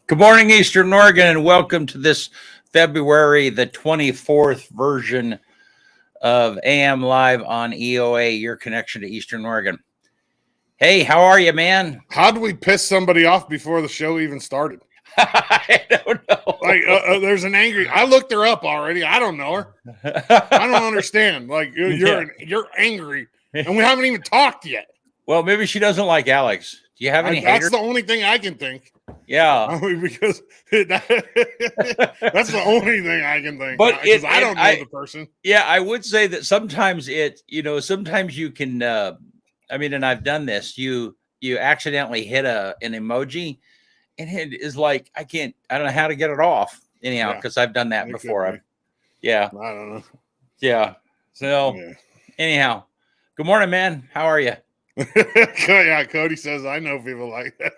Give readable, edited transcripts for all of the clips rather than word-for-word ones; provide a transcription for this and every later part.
Good morning, Eastern Oregon, and welcome to this February the 24th version of AM Live on EOA, your connection to Eastern Oregon. Hey, how are you, man? How did we piss somebody off before the show even started? I don't know. Like, there's an angry. I looked her up already. I don't know her. I don't understand. Like, you're angry, and we haven't even talked yet. Well, maybe she doesn't like Alex. Do you have any haters? That's the only thing I can think. Yeah. I mean, because that's the only thing I can think. But I don't know the person. Yeah, I would say that sometimes sometimes you can, and I've done this, you accidentally hit an emoji and it is like, I don't know how to get it off anyhow, because I've done that before. I don't know. Yeah. So anyhow, good morning, man. How are you? Yeah, Cody says I know people like that.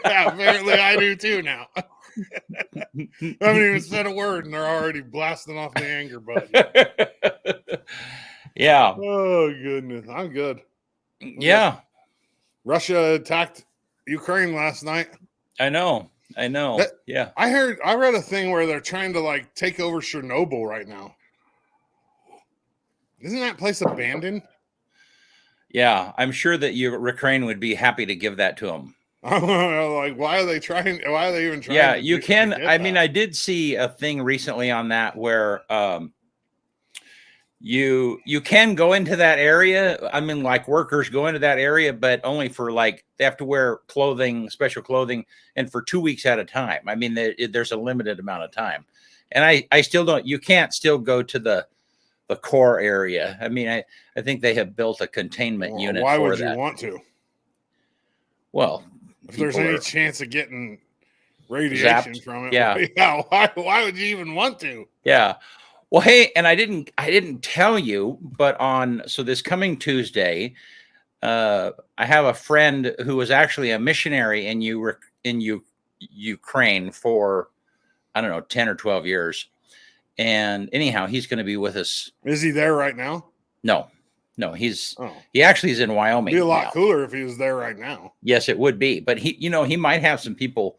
Yeah, apparently I do too now. I haven't even said a word and they're already blasting off the anger button. Yeah. Oh goodness, I'm good. Yeah. Russia attacked Ukraine last night. I know. Yeah. I read a thing where they're trying to take over Chernobyl right now. Isn't that place abandoned? Yeah, I'm sure that Ukraine would be happy to give that to them. Why are they trying? Why are they even trying? Yeah, you can. I did see a thing recently on that where you can go into that area. I mean, like workers go into that area, but only for they have to wear clothing, special clothing, and for 2 weeks at a time. I mean, there's a limited amount of time, and I still don't. You can't still go to the core area. I mean, I think they have built a containment unit. Why would you want to? Well, if there's any chance of getting radiation from it, yeah. Why would you even want to? Yeah. Well, hey, and I didn't tell you, but so this coming Tuesday, I have a friend who was actually a missionary in Ukraine for, I don't know, 10 or 12 years. And anyhow, he's going to be with us. Is he there right now? No, he actually is in Wyoming. It'd be a lot cooler if he was there right now. Yes, it would be. But he might have some people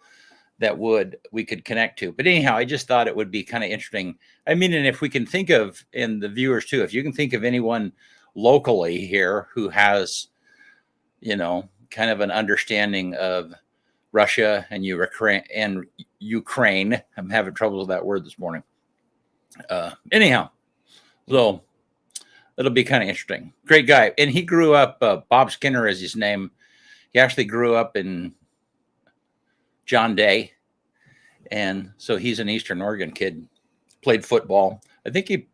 that we could connect to. But anyhow, I just thought it would be kind of interesting. I mean, and if we can think of, and the viewers too, if you can think of anyone locally here who has, kind of an understanding of Russia and Ukraine. I'm having trouble with that word this morning. Anyhow, so it'll be kind of interesting. Great guy. And he grew up, Bob Skinner is his name. He actually grew up in John Day. And so he's an Eastern Oregon kid, played football. I think he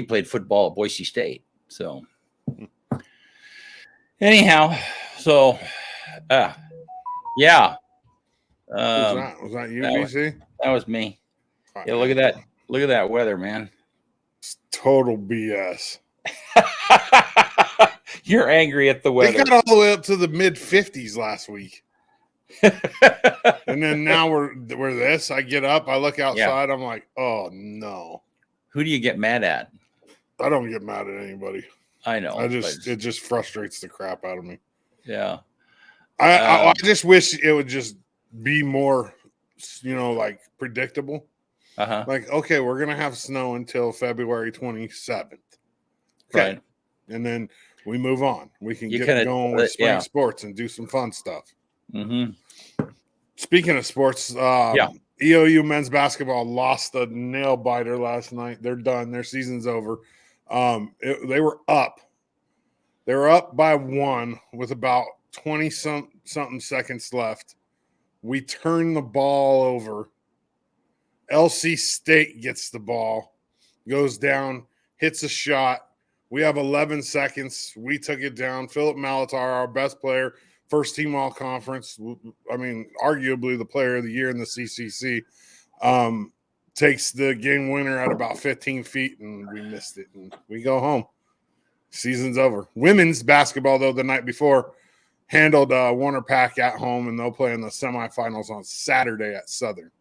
played football at Boise State. So anyhow, so, yeah. Was that you, BC? That was me. Yeah, look at that. Look at that weather, man. It's total BS. You're angry at the weather. It got all the way up to the mid 50s last week. And then now we're this. I get up, I look outside, I'm like, oh no. Who do you get mad at? I don't get mad at anybody. I know. It just frustrates the crap out of me. Yeah. I just wish it would just be more, predictable. Uh-huh. Okay, we're going to have snow until February 27th. Okay. Right. And then we move on. We can get going with spring sports and do some fun stuff. Mm-hmm. Speaking of sports, EOU men's basketball lost a nail biter last night. They're done. Their season's over. They were up. They were up by 1 with about 20-something seconds left. We turned the ball over. LC State gets the ball, goes down, hits a shot. We have 11 seconds. We took it down. Philip Malatar, our best player, first team all conference. I mean, arguably the player of the year in the CCC, takes the game winner at about 15 feet, and we missed it. And we go home. Season's over. Women's basketball, though, the night before, handled Warner Pack at home, and they'll play in the semifinals on Saturday at Southern.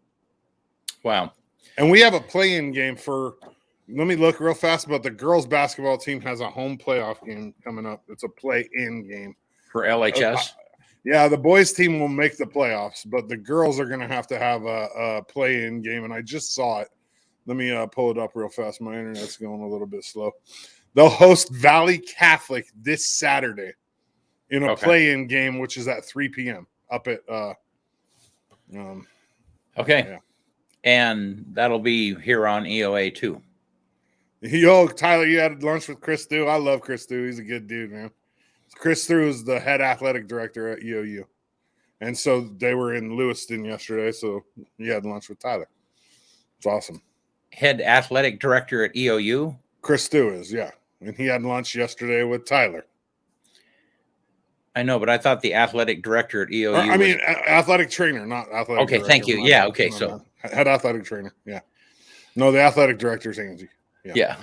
Wow. And we have a play-in game for – let me look real fast, but the girls' basketball team has a home playoff game coming up. It's a play-in game. For LHS? Yeah, the boys team will make the playoffs, but the girls are going to have a play-in game, and I just saw it. Let me pull it up real fast. My internet's going a little bit slow. They'll host Valley Catholic this Saturday in a play-in game, which is at 3 p.m. up at okay. Yeah. And that'll be here on EOA too. Yo, Tyler, you had lunch with Chris Thew. I love Chris Thew. He's a good dude, man. Chris Thew is the head athletic director at EOU. And so they were in Lewiston yesterday, so he had lunch with Tyler. It's awesome. Head athletic director at EOU? Chris Thew is, yeah. And he had lunch yesterday with Tyler. I know, but I thought the athletic director at EOU athletic trainer, not athletic Okay, director. thank you. Yeah, okay, so. Head athletic trainer, yeah. No, the athletic director is Angie. Yeah.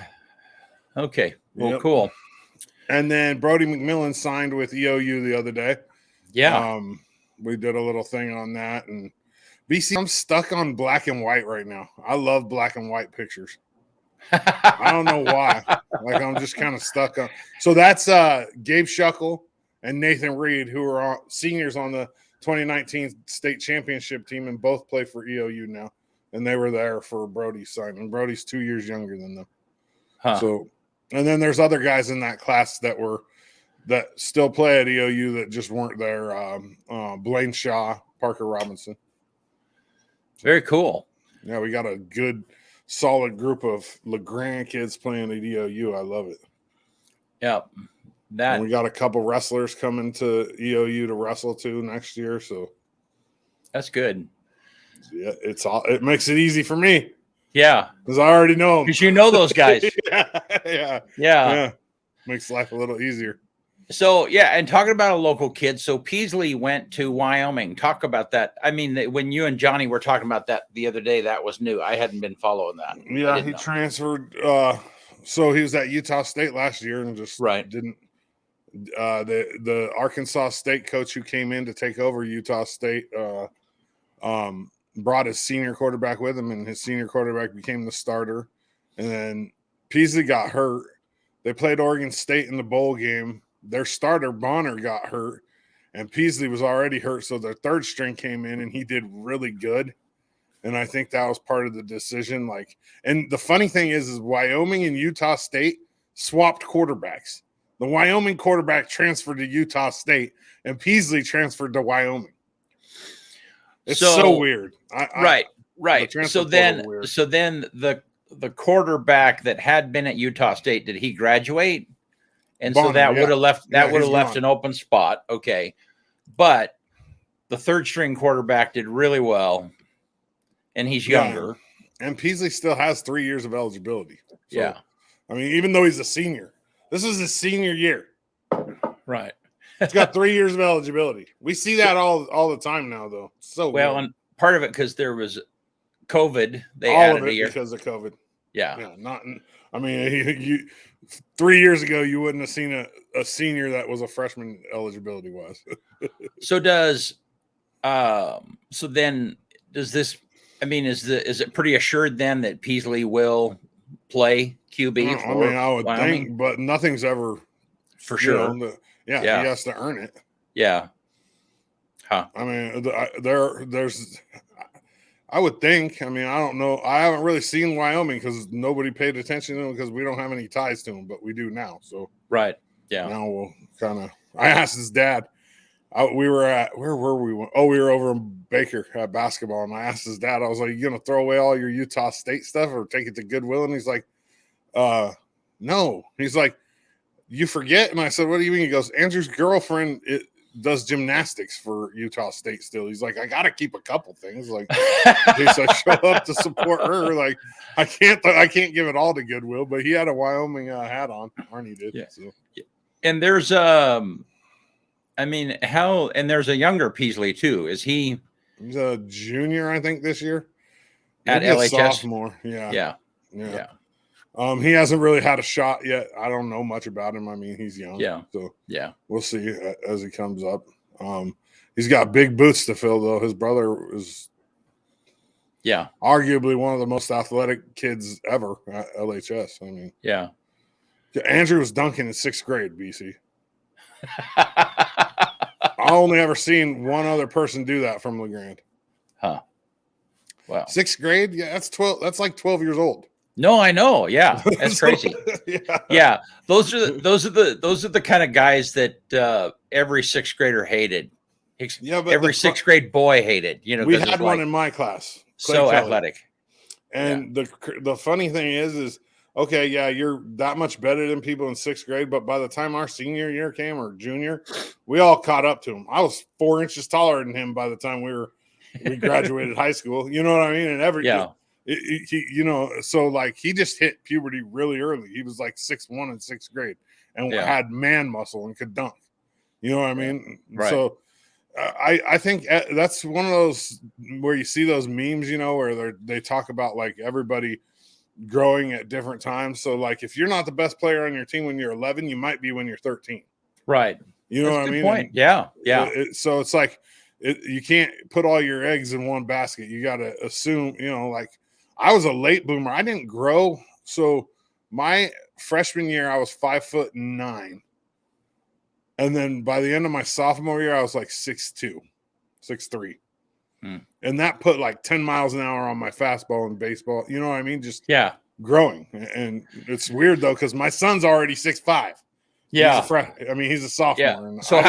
Okay, well, cool. And then Brody McMillan signed with EOU the other day. Yeah. We did a little thing on that. And BC, I'm stuck on black and white right now. I love black and white pictures. I don't know why. Like, I'm just kind of stuck on. So that's Gabe Shuckle and Nathan Reed, who are seniors on the 2019 state championship team, and both play for EOU now. And they were there for Brody's signing. Brody's 2 years younger than them. So, and then there's other guys in that class that still play at EOU that just weren't there. Blaine Shaw, Parker Robinson. Very cool. Yeah, we got a good, solid group of LeGrand kids playing at EOU. I love it. Yeah. And we got a couple wrestlers coming to EOU to wrestle too next year. So that's good. Yeah, it makes it easy for me. Yeah. Because I already know them. Because you know those guys. Yeah. Makes life a little easier. So, yeah, and talking about a local kid, so Peasley went to Wyoming. Talk about that. I mean, when you and Johnny were talking about that the other day, that was new. I hadn't been following that. Yeah, he transferred. So he was at Utah State last year and just didn't. The Arkansas State coach who came in to take over Utah State brought his senior quarterback with him, and his senior quarterback became the starter. And then Peasley got hurt. They played Oregon State in the bowl game. Their starter, Bonner, got hurt, and Peasley was already hurt, so their third string came in, and he did really good. And I think that was part of the decision. And the funny thing is Wyoming and Utah State swapped quarterbacks. The Wyoming quarterback transferred to Utah State, and Peasley transferred to Wyoming. It's so weird. Right. So then the quarterback that had been at Utah State, did he graduate? And Bonner, so that would have left an open spot. Okay. But the third string quarterback did really well, and he's younger. And Peasley still has 3 years of eligibility. So, yeah. I mean, even though he's a senior, this is his senior year. Right. He's got 3 years of eligibility. We see that all the time now, though. So well, and part of it because there was COVID. They all added of it a year because of COVID. Yeah. I mean, you 3 years ago you wouldn't have seen a senior that was a freshman eligibility wise. So then does this? I mean, is it pretty assured then that Peasley will play QB? I would think, but nothing's ever for sure. He has to earn it. Yeah. Huh. I mean, there's. I would think. I mean, I don't know. I haven't really seen Wyoming because nobody paid attention to them because we don't have any ties to them, but we do now. So right. Yeah. Now we'll kind of. I asked his dad. We were at where were we? Oh, we were over in Baker at basketball, and I asked his dad. I was like, "You gonna throw away all your Utah State stuff or take it to Goodwill?" And he's like, "No." He's like, "You forget?" And I said, "What do you mean?" He goes, "Andrew's girlfriend does gymnastics for Utah State still." He's like, "I got to keep a couple things like in case I show up to support her. Like, I can't give it all to Goodwill." But he had a Wyoming hat on. Arnie did. Yeah. So. And there's there's a younger Peasley too. Is he? He's a junior, I think, this year. At maybe LHS. Sophomore. Yeah. He hasn't really had a shot yet. I don't know much about him. I mean, he's young. Yeah. So yeah, we'll see as he comes up. He's got big boots to fill, though. His brother is, arguably one of the most athletic kids ever at LHS. I mean, yeah. Andrew was dunking in 6th grade, BC. I only ever seen one other person do that from LeGrand. Huh. Wow. 6th grade? Yeah, that's 12. That's like 12 years old. No, I know. Yeah, that's crazy. Yeah, those are the kind of guys that every 6th grader hated. Yeah, but every 6th grade boy hated. We had one in my class. So athletic. And the funny thing is okay, yeah, you're that much better than people in 6th grade, but by the time our senior year came or junior, we all caught up to him. I was 4 inches taller than him by the time we graduated high school. You know what I mean? And he, so like he just hit puberty really early. He was like 6'1" in 6th grade and had man muscle and could dunk. You know what I mean? Right. So I think that's one of those where you see those memes, where they talk about like everybody growing at different times. So like if you're not the best player on your team when you're 11, you might be when you're 13. Right. You know what I mean? Point. Yeah. So it's like you can't put all your eggs in one basket. You got to assume, like I was a late bloomer. I didn't grow. So my freshman year, I was 5'9". And then by the end of my sophomore year, I was like 6'2", 6'3". And that put like 10 miles an hour on my fastball in baseball. You know what I mean? Just growing. And it's weird though, because my son's already 6'5". Yeah. He's a sophomore. Yeah. And so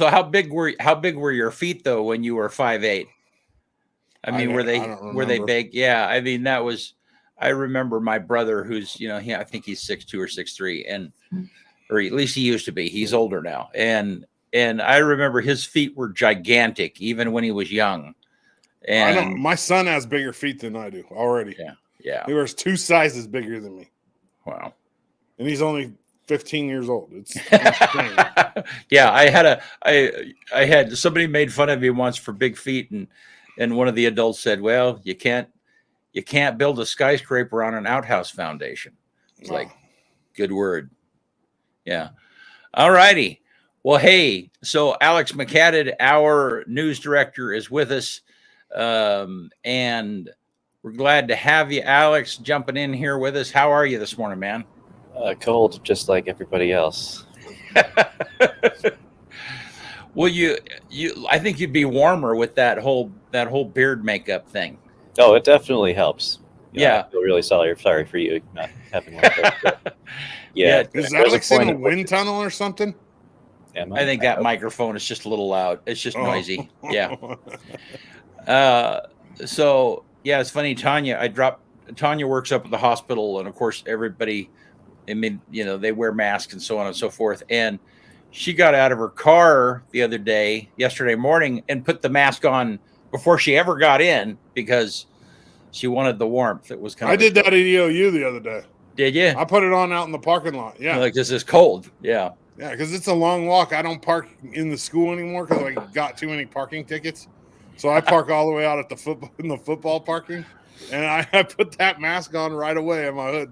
how big were your feet though when you were 5'8"? I mean, were they big? Yeah. I mean, I remember my brother who's, I think he's 6'2" or 6'3", or at least he used to be. He's older now. And I remember his feet were gigantic even when he was young. And my son has bigger feet than I do already. Yeah. He wears 2 sizes bigger than me. Wow. And he's only 15 years old. It's insane. Yeah, I had somebody made fun of me once for big feet, and one of the adults said, "Well, you can't build a skyscraper on an outhouse foundation." It's like, good word. Yeah. All righty. Well, hey, so Alex McHaddad, our news director, is with us, and we're glad to have you, Alex, jumping in here with us. How are you this morning, man? Cold, just like everybody else. Well, I think you'd be warmer with that whole beard makeup thing. Oh, it definitely helps. I feel really sorry for you not having one. Yeah. Is Alex in a wind tunnel or something? I think that microphone is just a little loud. It's just noisy. Yeah. So yeah, it's funny. Tanya works up at the hospital, and of course everybody, they wear masks and so on and so forth. And she got out of her car yesterday morning, and put the mask on before she ever got in because she wanted the warmth. It was I did that at EOU the other day. Did you? I put it on out in the parking lot. Yeah. Like this is cold. Yeah. Yeah, because it's a long walk. I don't park in the school anymore because I got too many parking tickets. So I park all the way out at in the football parking, and I put that mask on right away in my hood.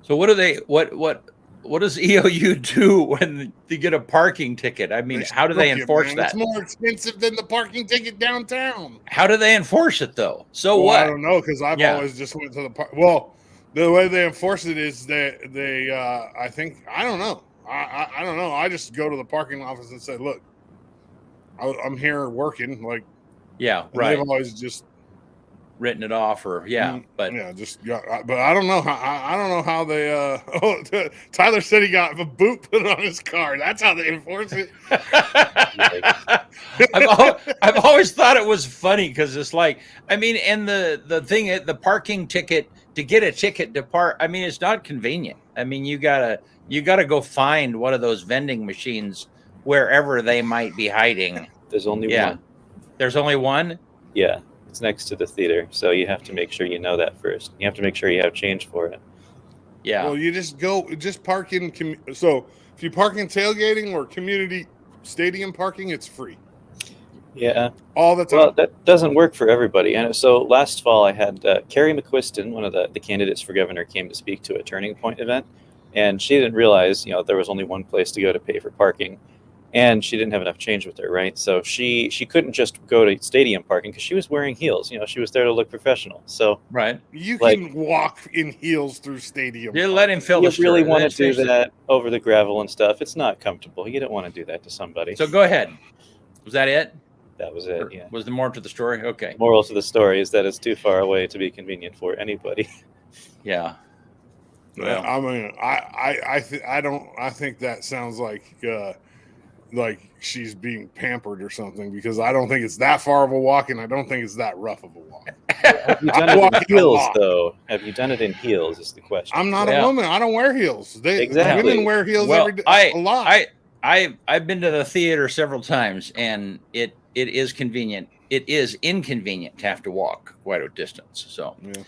So what does EOU do when you get a parking ticket? I mean, how do they enforce that? It's more expensive than the parking ticket downtown. How do they enforce it though? I don't know, because I've always just went to the park. Well, the way they enforce it is they I don't know. I don't know. I just go to the parking office and say, look, I'm here working. Like, yeah, right. They've always just written it off, but I don't know how they. Tyler said he got a boot put on his car. That's how they enforce it. I've always thought it was funny because it's like, and the parking ticket, to get a ticket to park, it's not convenient. You gotta go find one of those vending machines wherever they might be hiding. There's only one. There's only one? Yeah. It's next to the theater, so you have to make sure you know that first. You have to make sure you have change for it. Yeah. Well, you just park in. So if you park in tailgating or community stadium parking, it's free. Yeah. All the time. Well, that doesn't work for everybody. And so last fall, I had Carrie McQuiston, one of the candidates for governor, came to speak to a Turning Point event, and she didn't realize, there was only one place to go to pay for parking. and she didn't have enough change with her, right? So she couldn't just go to stadium parking because she was wearing heels. She was there to look professional. So right. You like, can walk in heels through stadium. You let him parking. fill you the story. really want to Let's do finish that over the gravel and stuff. It's not comfortable. You don't want to do that to somebody. So go ahead. Was that it? That was it. Or Yeah. was there more to the story? Okay. Moral to the story is that it's too far away to be convenient for anybody. Yeah. Well, I mean, I think that sounds like she's being pampered or something, because I don't think it's that far of a walk, and I don't think it's that rough of a walk. Have you done it in heels, though? Have you done it in heels is the question. I'm not a woman. I don't wear heels. Exactly. Women wear heels well, every day, a lot. I've been to the theater several times, and it is convenient. It is inconvenient to have to walk quite a distance. So, Yeah.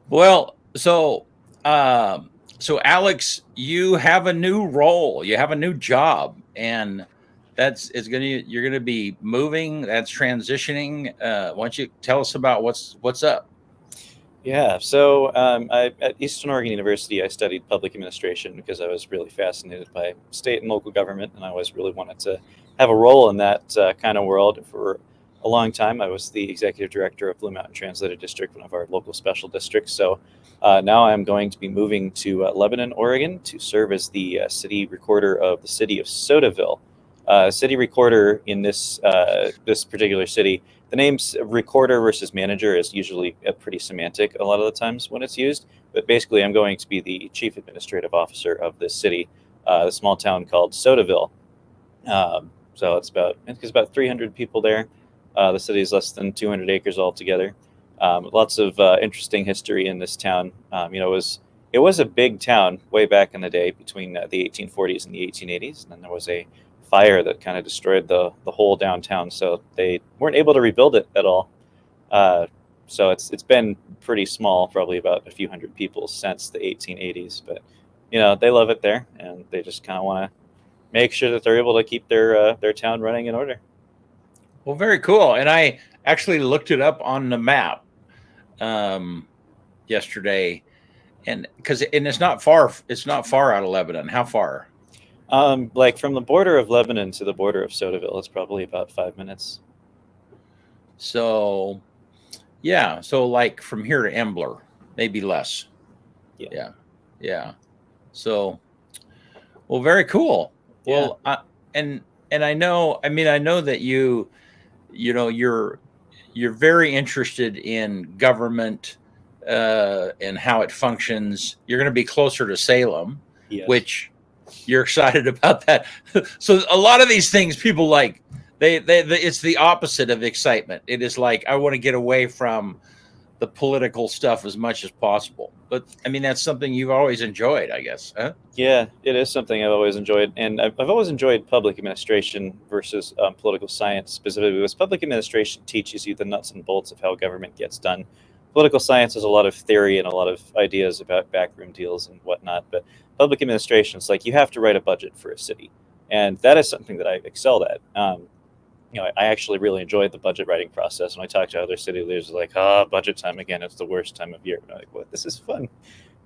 well, so Alex, you have a new role. You have a new job, and you're gonna be moving. That's transitioning. Why don't you tell us about what's up? Yeah, so at Eastern Oregon University, I studied public administration because I was really fascinated by state and local government, and I always really wanted to have a role in that kind of world. For a long time, I was the executive director of Blue Mountain Translated District, one of our local special districts. So now I'm going to be moving to Lebanon, Oregon, to serve as the city recorder of the city of Sotaville. City recorder in this particular city. The names recorder versus manager is usually pretty semantic a lot of the times when it's used, but basically I'm going to be the chief administrative officer of this city, a small town called Sotaville. So it's about 300 people there. The city is less than 200 acres altogether. Lots of interesting history in this town. It was a big town way back in the day between the 1840s and the 1880s, and then there was a fire that kind of destroyed the whole downtown, so they weren't able to rebuild it at all. So it's been pretty small, probably about a few hundred people since the 1880s, but they love it there, and they just kind of want to make sure that they're able to keep their town running in order. Well, very cool. And I actually looked it up on the map yesterday, and it's not far. It's not far out of Lebanon. How far? Like from the border of Lebanon to the border of Sotaville, it's probably about 5 minutes. So, yeah. So like from here to Embler, maybe less. Yeah. So, well, very cool. Yeah. Well, and I know. I mean, I know that you're very interested in government and how it functions. You're going to be closer to Salem, Yes. which you're excited about that. So a lot of these things people like, it's the opposite of excitement. It is like, I want to get away from the political stuff as much as possible. But I mean, that's something you've always enjoyed, I guess. Huh? Yeah, it is something I've always enjoyed, and I've always enjoyed public administration versus political science, specifically because public administration teaches you the nuts and bolts of how government gets done. Political science has a lot of theory and a lot of ideas about backroom deals and whatnot, but public administration is like you have to write a budget for a city, and that is something that I've excelled at. I actually really enjoyed the budget writing process. When I talk to other city leaders, like, budget time again, it's the worst time of year. And I'm like, what? This is fun.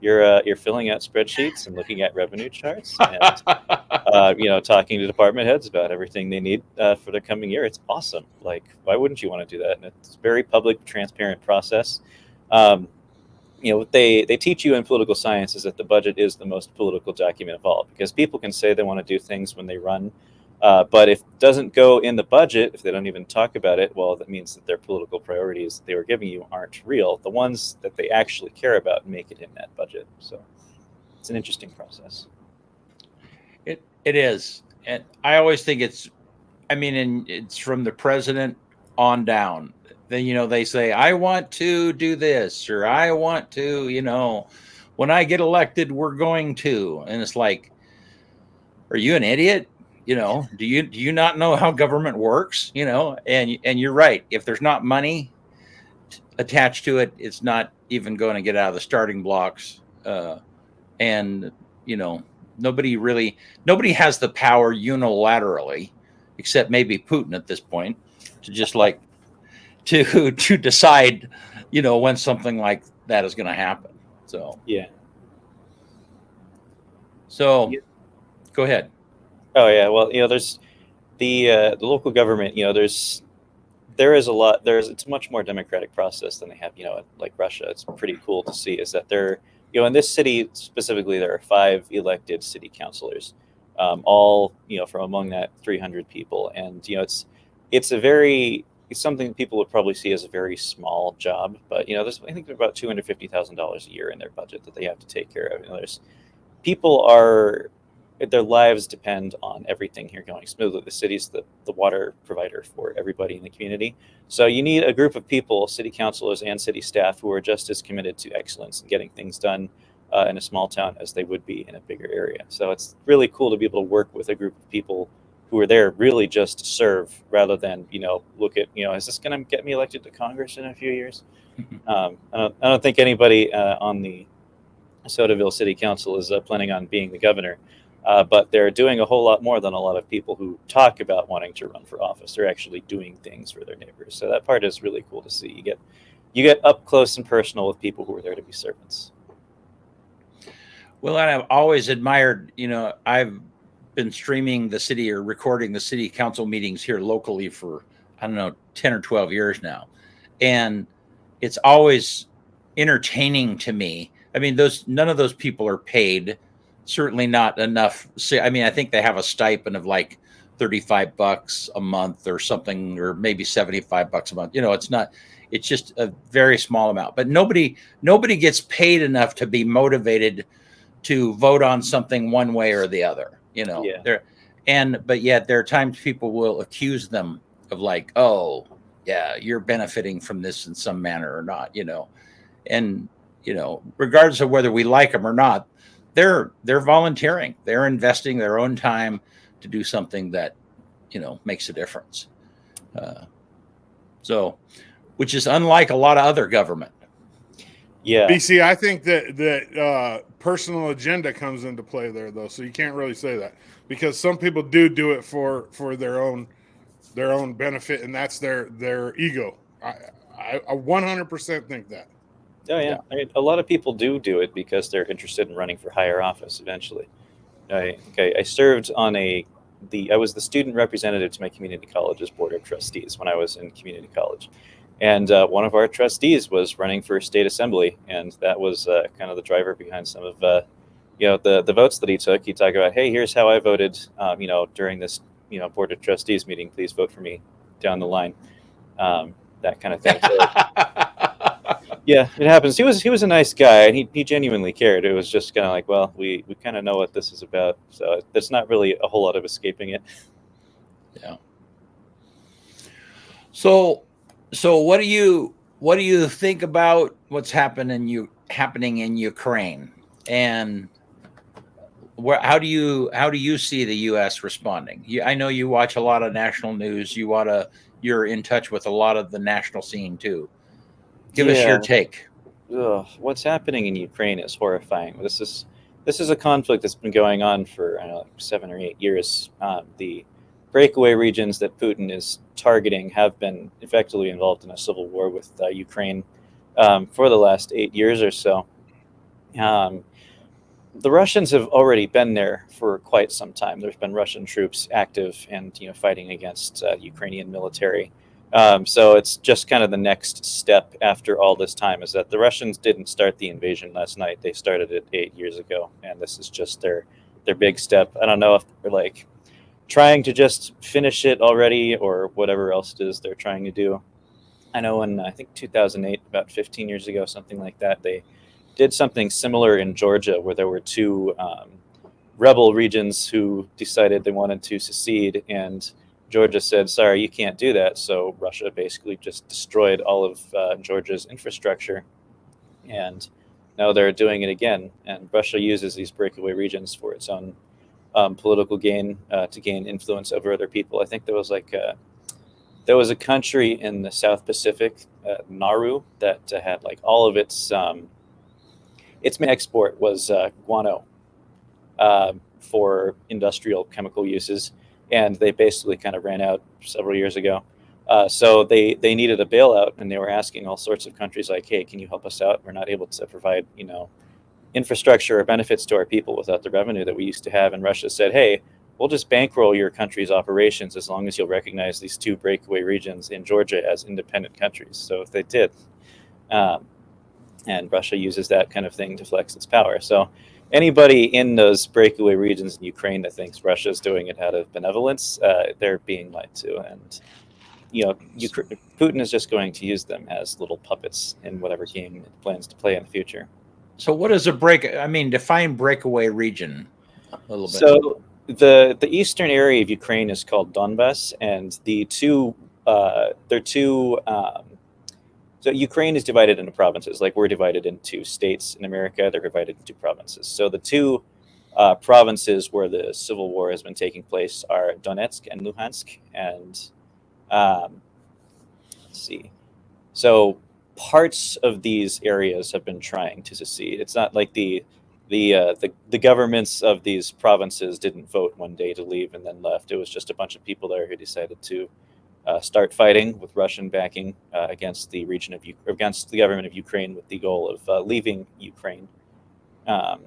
You're filling out spreadsheets and looking at revenue charts and talking to department heads about everything they need for the coming year. It's awesome. Like, why wouldn't you want to do that? And it's a very public, transparent process. What they teach you in political science is that the budget is the most political document of all, because people can say they want to do things when they run, but if it doesn't go in the budget, if they don't even talk about it, well, that means that their political priorities that they were giving you aren't real. The ones that they actually care about make it in that budget. So it's an interesting process. It is. And I always think it's from the president on down. Then, they say, I want to do this, or I want to, when I get elected, we're going to. And it's like, are you an idiot? Do you not know how government works? And you're right. If there's not money attached to it, it's not even going to get out of the starting blocks. And nobody has the power unilaterally, except maybe Putin at this point, to just like to decide, when something like that is going to happen. So yeah. So go ahead. Oh yeah, well, there's The local government, it's a much more democratic process than they have, like Russia. It's pretty cool to see is that in this city specifically, there are 5 elected city councilors, all, from among that 300 people. And, it's something people would probably see as a very small job, but, I think there's about $250,000 a year in their budget that they have to take care of. Their lives depend on everything here going smoothly. The city's the water provider for everybody in the community. So you need a group of people, city councilors and city staff, who are just as committed to excellence and getting things done in a small town as they would be in a bigger area. So it's really cool to be able to work with a group of people who are there really just to serve, rather than, look at, is this going to get me elected to Congress in a few years? I don't think anybody on the Sotaville City Council is planning on being the governor. But they're doing a whole lot more than a lot of people who talk about wanting to run for office. They're actually doing things for their neighbors. So that part is really cool to see. You get up close and personal with people who are there to be servants. Well, and I've always admired, I've been streaming the city or recording the city council meetings here locally for, 10 or 12 years now. And it's always entertaining to me. I mean, none of those people are paid. Certainly not enough. I mean, I think they have a stipend of like $35 a month or something, or maybe $75 a month. It's just a very small amount, but nobody gets paid enough to be motivated to vote on something one way or the other, but yet there are times people will accuse them of like, oh yeah, you're benefiting from this in some manner or not, and, regardless of whether we like them or not, they're volunteering. They're investing their own time to do something that, makes a difference. Which is unlike a lot of other government. Yeah. BC, I think that personal agenda comes into play there, though. So you can't really say that, because some people do it for their own benefit, and that's their ego. I 100% think that. Oh yeah, I mean, a lot of people do it because they're interested in running for higher office eventually. I served on I was the student representative to my community college's board of trustees when I was in community college, and one of our trustees was running for state assembly, and that was kind of the driver behind some of the votes that he took. He talked about, hey, here's how I voted, during this board of trustees meeting. Please vote for me down the line, that kind of thing. So, yeah, it happens. He was a nice guy, and he genuinely cared. It was just kind of like, well, we kind of know what this is about, so there's not really a whole lot of escaping it. Yeah. So what do you think about what's happening in Ukraine, and how do you see the U.S. responding? I know you watch a lot of national news. You're in touch with a lot of the national scene too. Give us your take. What's happening in Ukraine is horrifying. This is a conflict that's been going on for 7 or 8 years. The breakaway regions that Putin is targeting have been effectively involved in a civil war with Ukraine for the last 8 years or so. The Russians have already been there for quite some time. There's been Russian troops active and fighting against Ukrainian military. So it's just kind of the next step after all this time, is that the Russians didn't start the invasion last night. They started it 8 years ago, and this is just their big step. I don't know if they're like trying to just finish it already or whatever else it is they're trying to do. I know in, I think 2008, about 15 years ago, something like that, they did something similar in Georgia, where there were 2 rebel regions who decided they wanted to secede, and Georgia said, sorry, you can't do that. So Russia basically just destroyed all of Georgia's infrastructure. And now they're doing it again. And Russia uses these breakaway regions for its own political gain, to gain influence over other people. I think there was a country in the South Pacific, Nauru, that had like all of its main export was guano for industrial chemical uses. And they basically kind of ran out several years ago. So they needed a bailout, and they were asking all sorts of countries like, hey, can you help us out? We're not able to provide, infrastructure or benefits to our people without the revenue that we used to have. And Russia said, hey, we'll just bankroll your country's operations as long as you'll recognize these 2 breakaway regions in Georgia as independent countries. So if they did, and Russia uses that kind of thing to flex its power. So anybody in those breakaway regions in Ukraine that thinks Russia is doing it out of benevolence, they're being lied to. And Putin is just going to use them as little puppets in whatever game it plans to play in the future. So what is define breakaway region a little bit. So the eastern area of Ukraine is called Donbass, and so Ukraine is divided into provinces, like we're divided into states in America. They're divided into provinces. So the 2 provinces where the civil war has been taking place are Donetsk and Luhansk. And let's see. So parts of these areas have been trying to secede. It's not like the governments of these provinces didn't vote one day to leave and then left. It was just a bunch of people there who decided to start fighting with Russian backing against the government of Ukraine with the goal of leaving Ukraine. And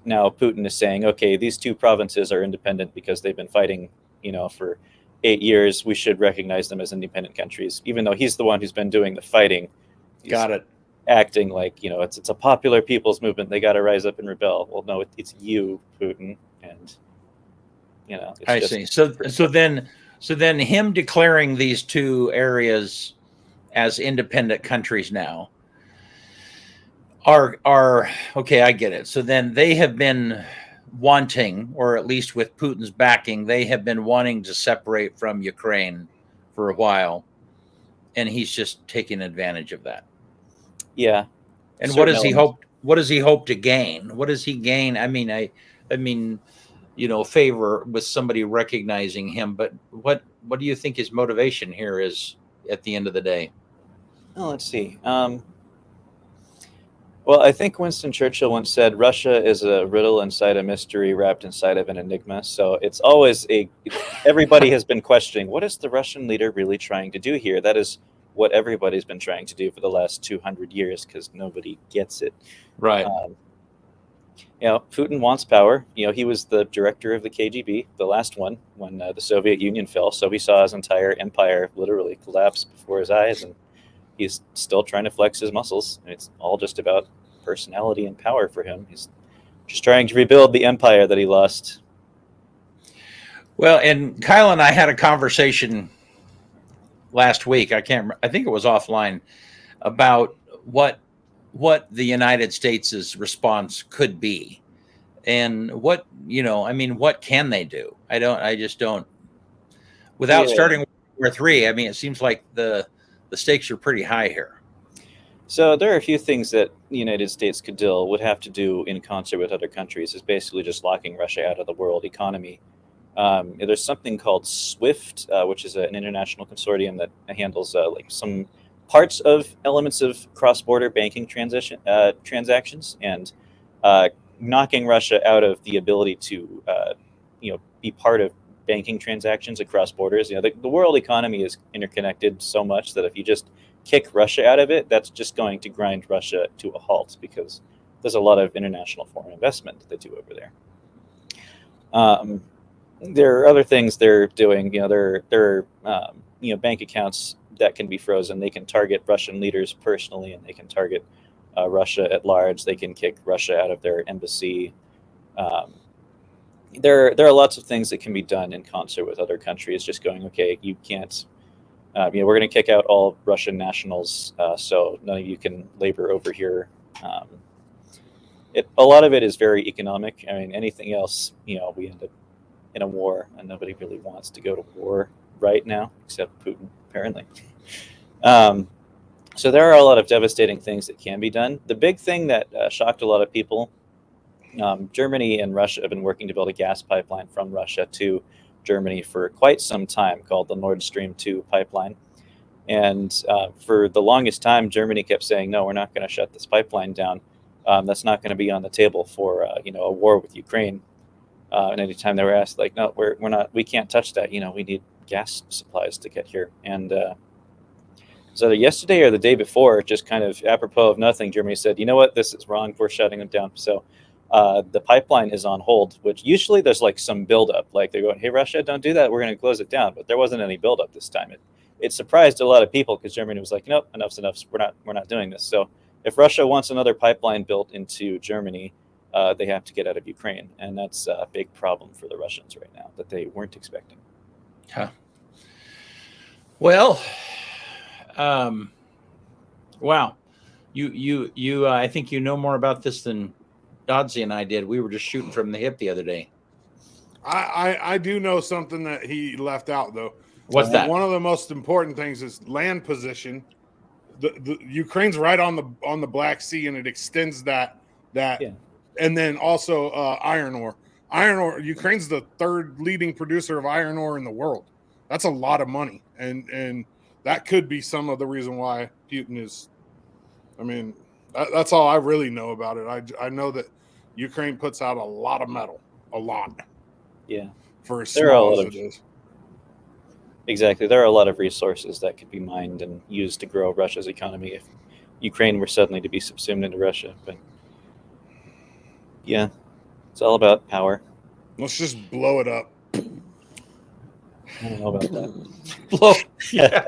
now Putin is saying, okay, these 2 provinces are independent because they've been fighting, for 8 years. We should recognize them as independent countries, even though he's the one who's been doing the fighting. Got it. Acting like, it's a popular people's movement. They got to rise up and rebel. Well, no, it's you, Putin, and I see. So then him declaring these 2 areas as independent countries now are okay, I get it. So then they have been wanting, or at least with Putin's backing, they have been wanting to separate from Ukraine for a while, and he's just taking advantage of that. Yeah. And what does he hope to gain? What does he gain? I mean, favor with somebody recognizing him, but what do you think his motivation here is at the end of the day? Well, let's see. Well, I think Winston Churchill once said, Russia is a riddle inside a mystery wrapped inside of an enigma. So it's always everybody has been questioning, what is the Russian leader really trying to do here? That is what everybody's been trying to do for the last 200 years because nobody gets it. Right. Putin wants power. He was the director of the KGB, the last one, when the Soviet Union fell. So he saw his entire empire literally collapse before his eyes, and he's still trying to flex his muscles. And it's all just about personality and power for him. He's just trying to rebuild the empire that he lost. Well, and Kyle and I had a conversation last week. I think it was offline, about what the United States' response could be, and what can they do? I just don't. Without starting World War III, it seems like the stakes are pretty high here. So there are a few things that the United States would have to do in concert with other countries. Is basically just locking Russia out of the world economy. There's something called SWIFT, which is an international consortium that handles some parts of elements of cross-border banking transactions, and knocking Russia out of the ability to be part of banking transactions across borders. The world economy is interconnected so much that if you just kick Russia out of it, that's just going to grind Russia to a halt, because there's a lot of international foreign investment that they do over there. There are other things they're doing. There are bank accounts that can be frozen. They can target Russian leaders personally, and they can target Russia at large. They can kick Russia out of their embassy. There are lots of things that can be done in concert with other countries. Just going, okay, you can't. We're going to kick out all Russian nationals, so none of you can labor over here. A lot of it is very economic. Anything else, we end up in a war, and nobody really wants to go to war right now, except Putin, apparently. So there are a lot of devastating things that can be done. The big thing that shocked a lot of people, Germany and Russia have been working to build a gas pipeline from Russia to Germany for quite some time, called the Nord Stream 2 pipeline. And for the longest time, Germany kept saying, no, we're not going to shut this pipeline down. That's not going to be on the table for a war with Ukraine. And anytime they were asked, like, no, we're not, we can't touch that. We need gas supplies to get here. And so yesterday or the day before, just kind of apropos of nothing, Germany said, you know what, this is wrong. We're shutting them down. So the pipeline is on hold, which usually there's like some buildup. Like they're going, hey, Russia, don't do that. We're going to close it down. But there wasn't any buildup this time. It surprised a lot of people because Germany was like, nope, enough's enough. We're not doing this. So if Russia wants another pipeline built into Germany, they have to get out of Ukraine. And that's a big problem for the Russians right now that they weren't expecting. Huh. Well, wow. You I think you know more about this than Doddsy and I did. We were just shooting from the hip the other day. I do know something that he left out though. What's that? One of the most important things is land position. The Ukraine's right on the Black Sea, and it extends that. Yeah. And then also iron ore. Ukraine's the third leading producer of iron ore in the world. That's a lot of money, and that could be some of the reason why Putin is. I mean, that's all I really know about it. I know that Ukraine puts out a lot of metal, a lot. Yeah, for as small as it is. Exactly, there are a lot of resources that could be mined and used to grow Russia's economy if Ukraine were suddenly to be subsumed into Russia. But yeah, it's all about power. Let's just blow it up. I don't know about that. Blow. Yeah.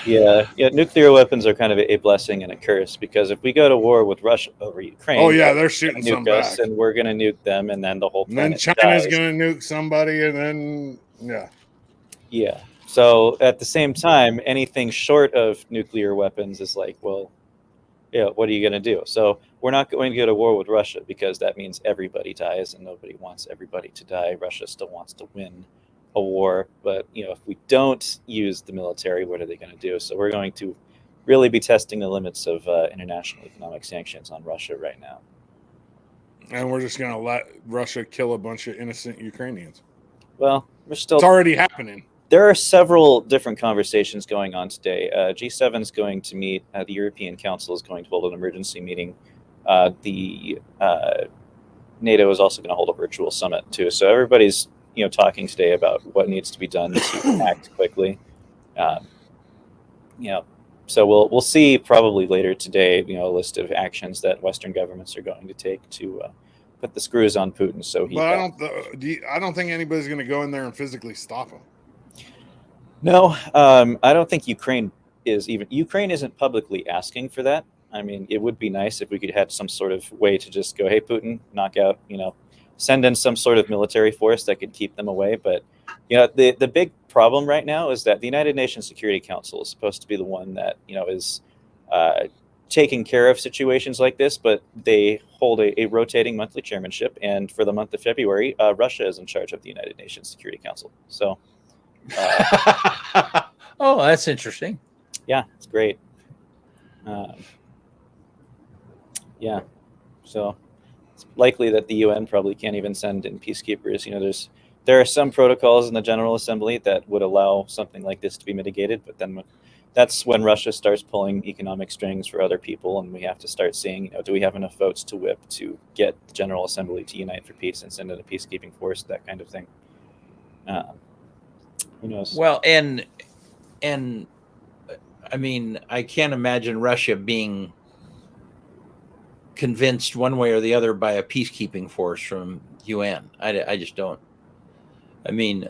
Yeah. Nuclear weapons are kind of a blessing and a curse because if we go to war with Russia over Ukraine, oh yeah, they're shooting some us, back, and we're going to nuke them, and then the whole planet. And then China's going to nuke somebody, and then yeah. So at the same time, anything short of nuclear weapons is like, well, yeah, what are you going to do? So we're not going to go to war with Russia because that means everybody dies, and nobody wants everybody to die. Russia still wants to win a war, but if we don't use the military, what are they going to do? So we're going to really be testing the limits of international economic sanctions on Russia right now. And we're just going to let Russia kill a bunch of innocent Ukrainians. Well, it's already happening. There are several different conversations going on today. G7 is going to meet. The European Council is going to hold an emergency meeting. The NATO is also going to hold a virtual summit too. So everybody's talking today about what needs to be done to act quickly. So we'll see probably later today, a list of actions that Western governments are going to take to put the screws on Putin. So he. But I don't think anybody's going to go in there and physically stop him. No, I don't think Ukraine isn't publicly asking for that. I mean, it would be nice if we could have some sort of way to just go, hey, Putin, knock out, send in some sort of military force that could keep them away. But, the big problem right now is that the United Nations Security Council is supposed to be the one that, is taking care of situations like this, but they hold a rotating monthly chairmanship. And for the month of February, Russia is in charge of the United Nations Security Council. So. Oh, that's interesting. Yeah, it's great. Yeah, so it's likely that the UN probably can't even send in peacekeepers. There are some protocols in the General Assembly that would allow something like this to be mitigated, but then that's when Russia starts pulling economic strings for other people, and we have to start seeing, do we have enough votes to whip to get the General Assembly to unite for peace and send in a peacekeeping force, that kind of thing. Who knows? Well, and I mean, I can't imagine Russia being convinced one way or the other by a peacekeeping force from UN. I just don't. I mean,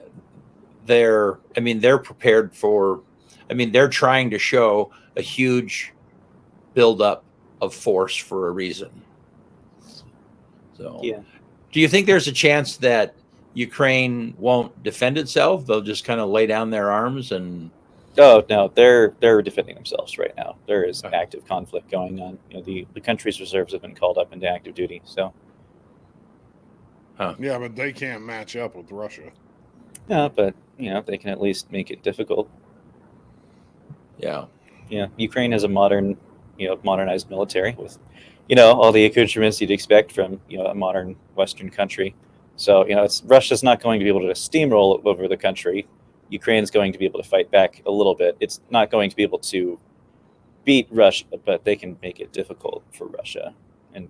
they're prepared for. I mean, they're trying to show a huge buildup of force for a reason. So, yeah. Do you think there's a chance that Ukraine won't defend itself? They'll just kind of lay down their arms and. Oh no, they're defending themselves right now. There is active conflict going on. The country's reserves have been called up into active duty. So. Yeah, but they can't match up with Russia. Yeah, but they can at least make it difficult. Yeah. Yeah. Ukraine has a modernized military with, all the accoutrements you'd expect from a modern Western country. So Russia's not going to be able to steamroll over the country. Ukraine's going to be able to fight back a little bit. It's not going to be able to beat Russia, but they can make it difficult for Russia. And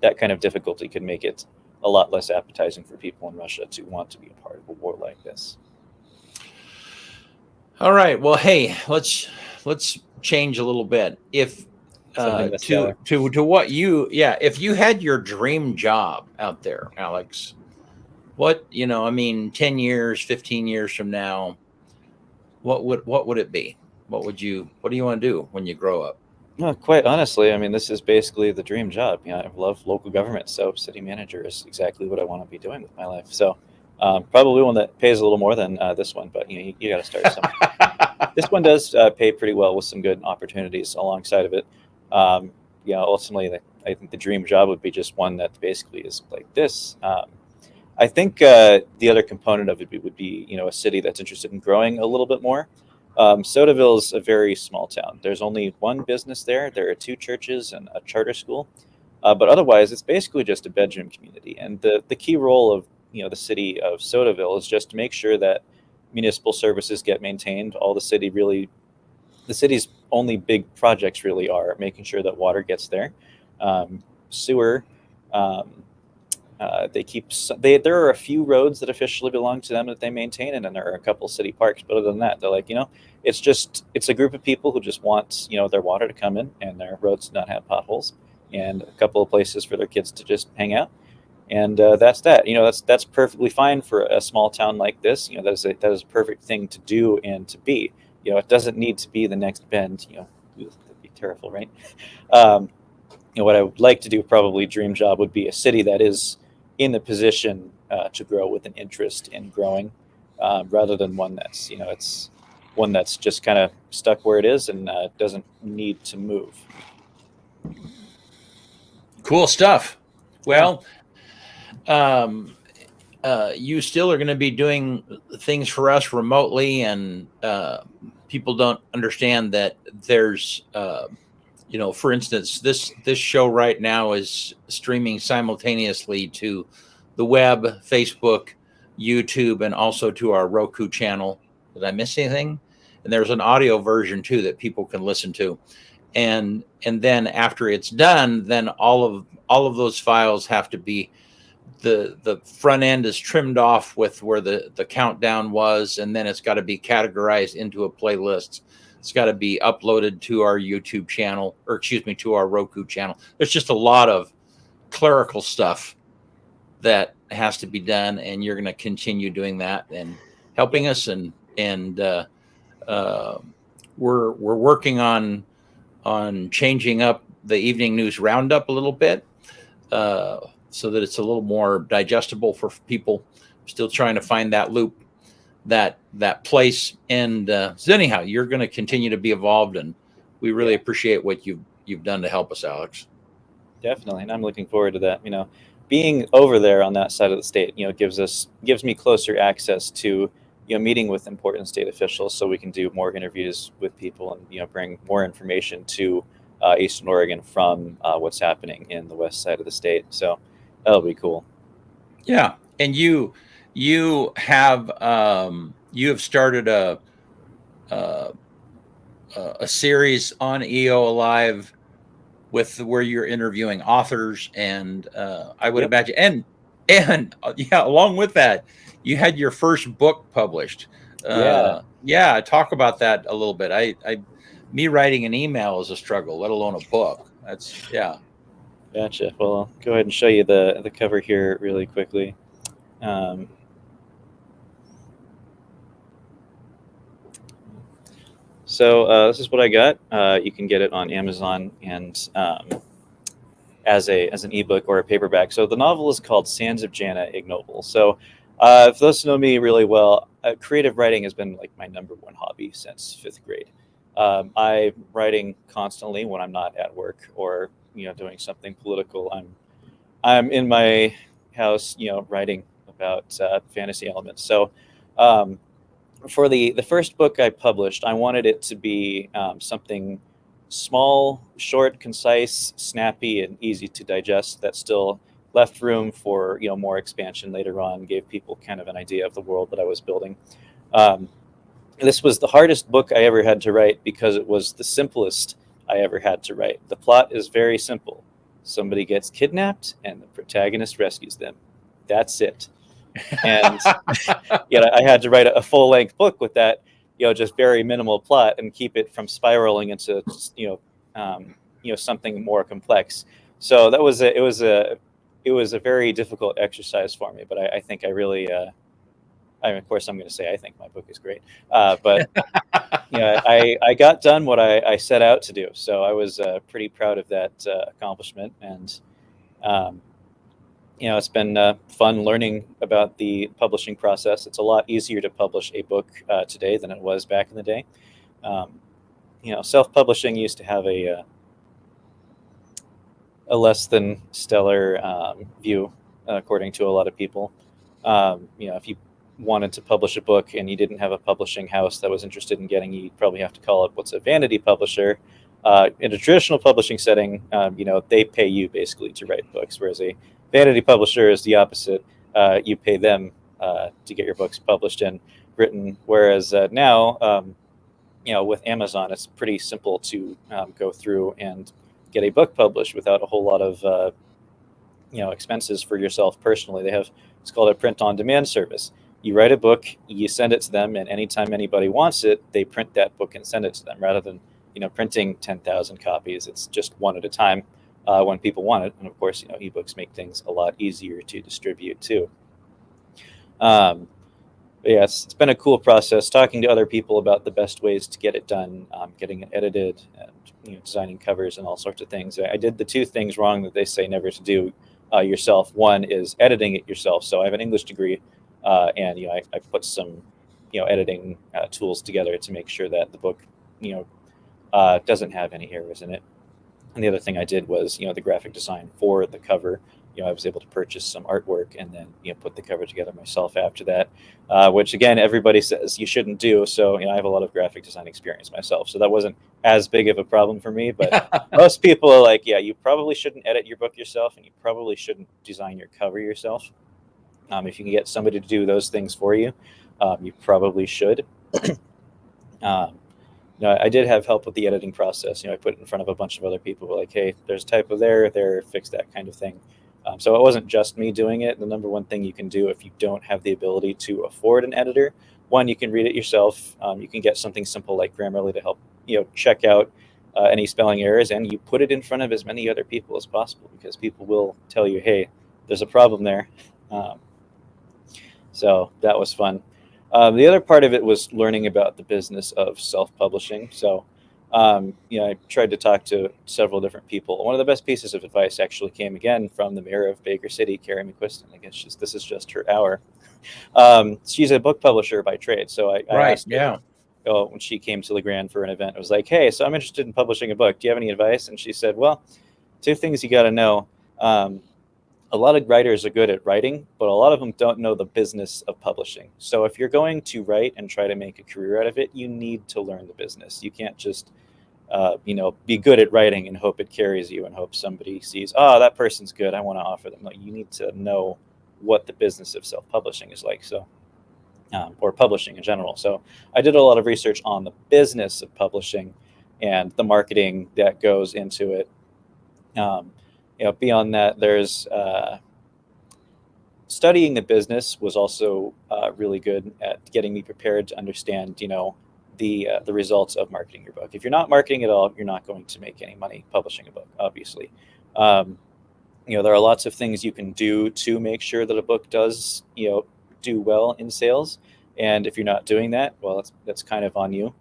that kind of difficulty could make it a lot less appetizing for people in Russia to want to be a part of a war like this. All right. Well, hey, let's change a little bit. If to what if you had your dream job out there, Alex, what, 10 years, 15 years from now, what would it be? What do you want to do when you grow up? No, quite honestly, I mean, this is basically the dream job. I love local government, so city manager is exactly what I want to be doing with my life. So probably one that pays a little more than this one, but you got to start somewhere. This one does pay pretty well with some good opportunities alongside of it. Ultimately, I think the dream job would be just one that basically is like this. I think the other component of it would be, a city that's interested in growing a little bit more. Sodaville is a very small town. There's only one business there. There are 2 churches and a charter school. But otherwise, it's basically just a bedroom community. And the key role of the city of Sodaville is just to make sure that municipal services get maintained. The city's only big projects really are making sure that water gets there, sewer. There are a few roads that officially belong to them that they maintain, and then there are a couple city parks. But other than that, they're like, it's a group of people who just want, their water to come in and their roads to not have potholes, and a couple of places for their kids to just hang out. And that's that. That's perfectly fine for a small town like this. That is a perfect thing to do and to be. It doesn't need to be the next Bend. That'd be terrible, right? What I would like to do, probably dream job, would be a city that is in the position to grow with an interest in growing, rather than one that's it's one that's just kind of stuck where it is and doesn't need to move. Cool stuff. Well, you still are going to be doing things for us remotely, and people don't understand that there's for instance, this show right now is streaming simultaneously to the web, Facebook, YouTube, and also to our Roku channel. Did I miss anything? And there's an audio version too that people can listen to. And then after it's done, then all of those files have to be, the front end is trimmed off with where the countdown was, and then it's got to be categorized into a playlist. It's got to be uploaded to our YouTube channel, to our Roku channel. There's just a lot of clerical stuff that has to be done, and you're going to continue doing that and helping us. And we're working on changing up the evening news roundup a little bit, so that it's a little more digestible for people. Still trying to find that loop, that place. And so anyhow, you're going to continue to be involved, and we really appreciate what you've done to help us, Alex. Definitely. And I'm looking forward to that. Being over there on that side of the state, gives me closer access to, meeting with important state officials, so we can do more interviews with people and, bring more information to Eastern Oregon from what's happening in the west side of the state. So that'll be cool. Yeah. And you have started a series on EOAlive where you're interviewing authors, and I would imagine, and along with that, you had your first book published. Talk about that a little bit. Me writing an email is a struggle, let alone a book. Gotcha. Well, I'll go ahead and show you the cover here really quickly. So this is what I got. You can get it on Amazon and as an ebook or a paperback. So the novel is called Sands of Jana Ignoble. So for those who know me really well, creative writing has been like my number one hobby since 5th grade. I'm writing constantly when I'm not at work or doing something political. I'm in my house, writing about fantasy elements. So for the first book I published, I wanted it to be something small, short, concise, snappy, and easy to digest that still left room for more expansion later on, gave people kind of an idea of the world that I was building. This was the hardest book I ever had to write because it was the simplest I ever had to write. The plot is very simple. Somebody gets kidnapped and the protagonist rescues them. That's it. And I had to write a full-length book with that, just very minimal plot and keep it from spiraling into something more complex. So that was it was a very difficult exercise for me, but I think I really of course I'm going to say I think my book is great, but I got done what I set out to do, so I was pretty proud of that accomplishment. And it's been fun learning about the publishing process. It's a lot easier to publish a book today than it was back in the day. Self-publishing used to have a less than stellar view, according to a lot of people. If you wanted to publish a book and you didn't have a publishing house that was interested in getting you, you'd probably have to call up what's a vanity publisher. In a traditional publishing setting, they pay you basically to write books, whereas a vanity publisher is the opposite. You pay them to get your books published and written. Whereas now, with Amazon, it's pretty simple to go through and get a book published without a whole lot of expenses for yourself personally. They have, it's called a print on demand service. You write a book, you send it to them, and anytime anybody wants it, they print that book and send it to them, rather than printing 10,000 copies. It's just one at a time when people want it. And of course, ebooks make things a lot easier to distribute too. But yeah, it's been a cool process talking to other people about the best ways to get it done, getting it edited, and designing covers and all sorts of things. I did the two things wrong that they say never to do yourself. One is editing it yourself. So I have an English degree, and I put some editing tools together to make sure that the book doesn't have any errors in it. And the other thing I did was the graphic design for the cover. I was able to purchase some artwork and then put the cover together myself after that, which again everybody says you shouldn't do. So I have a lot of graphic design experience myself, so that wasn't as big of a problem for me. But most people are like, yeah, you probably shouldn't edit your book yourself, and you probably shouldn't design your cover yourself. If you can get somebody to do those things for you, you probably should. I did have help with the editing process. I put it in front of a bunch of other people, like, hey, there's a typo there, fix that kind of thing. So it wasn't just me doing it. The number one thing you can do if you don't have the ability to afford an editor, one, you can read it yourself. You can get something simple like Grammarly to help check out any spelling errors, and you put it in front of as many other people as possible, because people will tell you, hey, there's a problem there. So that was fun. The other part of it was learning about the business of self-publishing. So I tried to talk to several different people. One of the best pieces of advice actually came again from the mayor of Baker City, Carrie McQuiston. I guess this is just her hour. She's a book publisher by trade. So I asked her, when she came to LeGrand for an event, I was like, hey, so I'm interested in publishing a book. Do you have any advice? And she said, well, two things you got to know. A lot of writers are good at writing, but a lot of them don't know the business of publishing. So if you're going to write and try to make a career out of it, you need to learn the business. You can't just, be good at writing and hope it carries you and hope somebody sees, oh, that person's good, I want to offer them. No, you need to know what the business of self-publishing is like. So, or publishing in general. So I did a lot of research on the business of publishing and the marketing that goes into it. Beyond that, there's studying the business was also really good at getting me prepared to understand, the results of marketing your book. If you're not marketing at all, you're not going to make any money publishing a book, obviously. There are lots of things you can do to make sure that a book does, do well in sales. And if you're not doing that, well, that's kind of on you.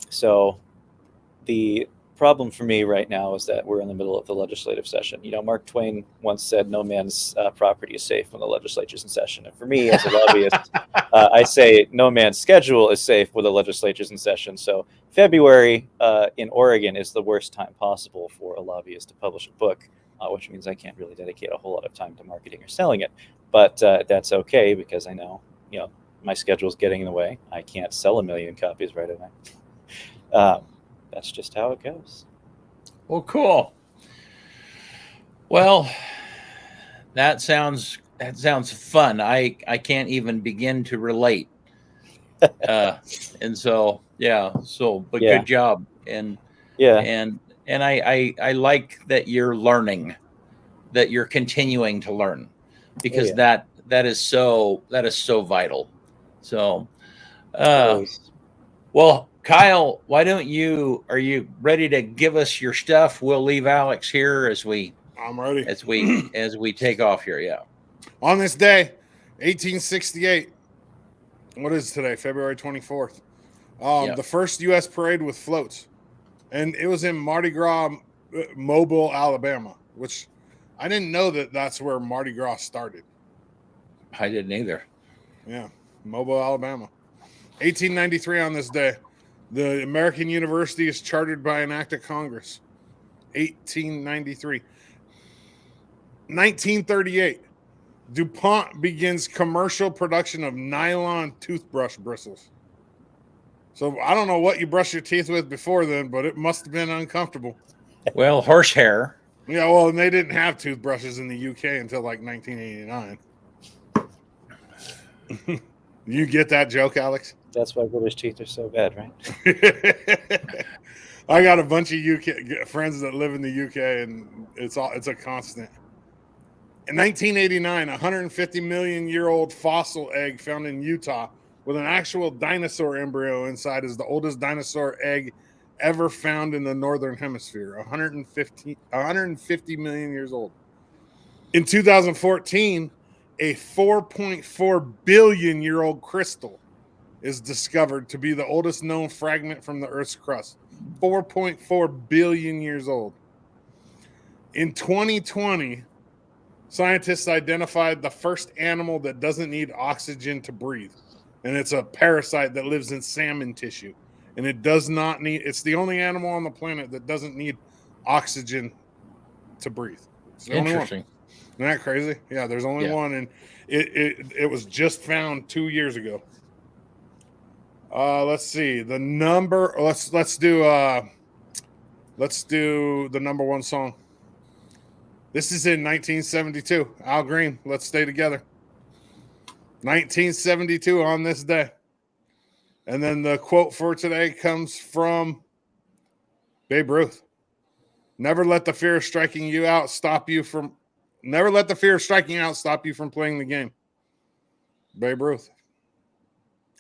So the problem for me right now is that we're in the middle of the legislative session. Mark Twain once said, no man's property is safe when the legislature's in session. And for me, as a lobbyist, I say no man's schedule is safe when the legislature's in session. So February in Oregon is the worst time possible for a lobbyist to publish a book, which means I can't really dedicate a whole lot of time to marketing or selling it. But that's okay, because I know, my schedule's getting in the way. I can't sell 1 million copies right away. That's just how it goes. Well, cool. Well, that sounds fun. I can't even begin to relate. And so, but good job. And I like that you're learning, that you're continuing to learn, because that is so vital. So, well, Kyle, why don't are you ready to give us your stuff? We'll leave Alex here I'm ready. as we take off here. Yeah. On this day, 1868. What is today? February 24th. The first U.S. parade with floats, and it was in Mardi Gras, Mobile, Alabama, which I didn't know that's where Mardi Gras started. I didn't either. Yeah, Mobile, Alabama. 1893 on this day, the American University is chartered by an act of Congress. 1893. 1938, DuPont begins commercial production of nylon toothbrush bristles. So I don't know what you brush your teeth with before then, but it must have been uncomfortable. Well, horsehair. Yeah, well, and they didn't have toothbrushes in the UK until like 1989. You get that joke, Alex? That's why British teeth are so bad, right? I got a bunch of UK friends that live in the UK, and it's a constant. In 1989, a 150 million year old fossil egg found in Utah with an actual dinosaur embryo inside is the oldest dinosaur egg ever found in the northern hemisphere. 150 million years old. In 2014, a 4.4 billion year old crystal is discovered to be the oldest known fragment from the Earth's crust. 4.4 billion years old. In 2020, scientists identified the first animal that doesn't need oxygen to breathe. And it's a parasite that lives in salmon tissue. And it's the only animal on the planet that doesn't need oxygen to breathe. It's the only one. Interesting. Isn't that crazy? Yeah, there's only one, and it was just found 2 years ago. Let's see the number. Let's do the number one song. This is in 1972. Al Green, Let's Stay Together. 1972 on this day. And then the quote for today comes from Babe Ruth. Never let the fear of striking you out stop you from playing the game. Babe Ruth.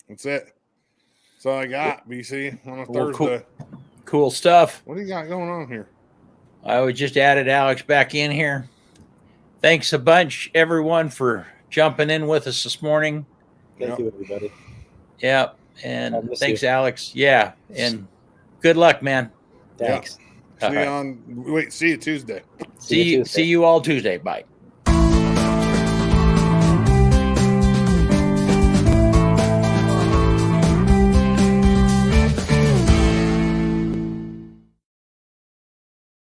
That's it. That's all I got, BC, on a Thursday. Cool stuff. What do you got going on here? I would just added Alex back in here. Thanks a bunch, everyone, for jumping in with us this morning. Thank you, everybody. Yeah, and thanks, Alex. Yeah, and good luck, man. Thanks. Yeah. See you Tuesday. See you all Tuesday. Bye.